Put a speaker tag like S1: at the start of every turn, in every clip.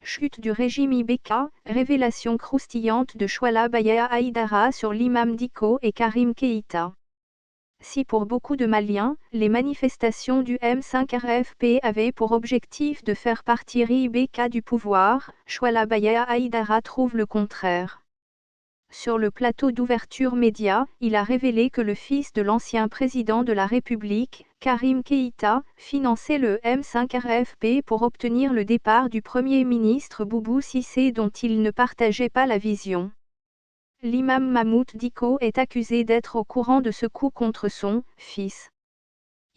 S1: chute du régime IBK, révélation croustillante de Chouala Baya Haïdara sur l'imam Dicko et Karim Keïta. Si pour beaucoup de Maliens, les manifestations du M5 RFP avaient pour objectif de faire partir IBK du pouvoir, Chouala Baya Haïdara trouve le contraire. Sur le plateau d'ouverture média, il a révélé que le fils de l'ancien président de la République, Karim Keïta, finançait le M5 RFP pour obtenir le départ du Premier ministre Boubou Cissé dont il ne partageait pas la vision. L'imam Mahmoud Dicko est accusé d'être au courant de ce coup contre son fils.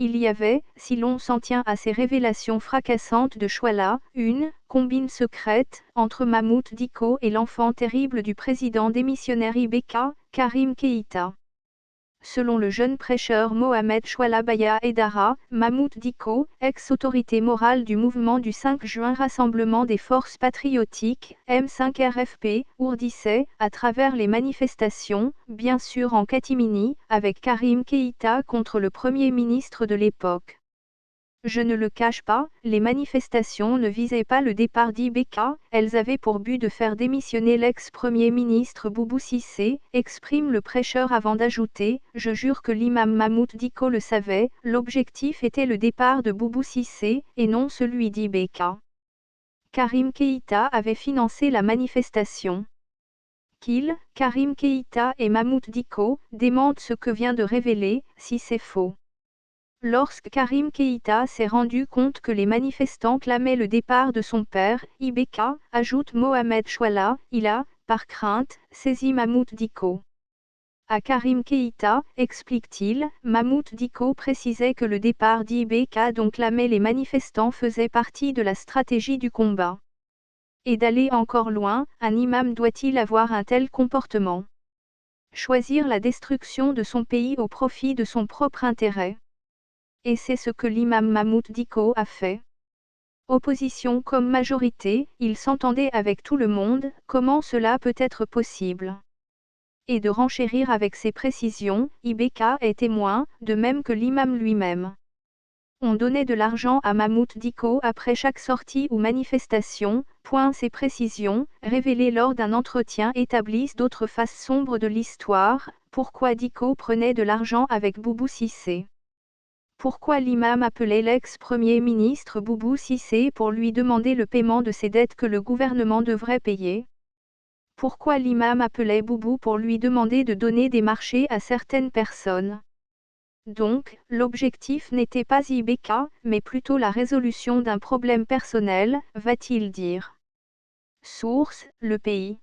S1: Il y avait, si l'on s'en tient à ces révélations fracassantes de Chouala, une combine secrète entre Mahmoud Dicko et l'enfant terrible du président démissionnaire IBK, Karim Keïta. Selon le jeune prêcheur Mohamed Chouala Baya Haïdara, Mahmoud Dicko, ex-autorité morale du mouvement du 5 juin Rassemblement des forces patriotiques, M5 RFP, ourdissait, à travers les manifestations, bien sûr en catimini, avec Karim Keïta contre le Premier ministre de l'époque. Je ne le cache pas, les manifestations ne visaient pas le départ d'IBK, elles avaient pour but de faire démissionner l'ex-premier ministre Boubou Cissé, exprime le prêcheur avant d'ajouter « Je jure que l'imam Mahmoud Dicko le savait, l'objectif était le départ de Boubou Cissé, et non celui d'IBK. » Karim Keïta avait financé la manifestation. Karim Keïta et Mahmoud Dicko démentent ce que vient de révéler, si c'est faux. Lorsque Karim Keïta s'est rendu compte que les manifestants clamaient le départ de son père, IBK, ajoute Mohamed Chouala, il a, par crainte, saisi Mahmoud Dicko. À Karim Keïta, explique-t-il, Mahmoud Dicko précisait que le départ d'IBK dont clamaient les manifestants faisait partie de la stratégie du combat. Et d'aller encore loin, un imam doit-il avoir un tel comportement? Choisir la destruction de son pays au profit de son propre intérêt. Et c'est ce que l'imam Mahmoud Dicko a fait. Opposition comme majorité, il s'entendait avec tout le monde, comment cela peut être possible? Et de renchérir avec ses précisions, IBK est témoin, de même que l'imam lui-même. On donnait de l'argent à Mahmoud Dicko après chaque sortie ou manifestation, ces précisions, révélées lors d'un entretien établissent d'autres faces sombres de l'histoire, pourquoi Dicko prenait de l'argent avec Boubou Cissé. Pourquoi l'imam appelait l'ex-premier ministre Boubou Cissé pour lui demander le paiement de ses dettes que le gouvernement devrait payer? Pourquoi l'imam appelait Boubou pour lui demander de donner des marchés à certaines personnes? Donc, l'objectif n'était pas IBK, mais plutôt la résolution d'un problème personnel, va-t-il dire. Source, Le Pays.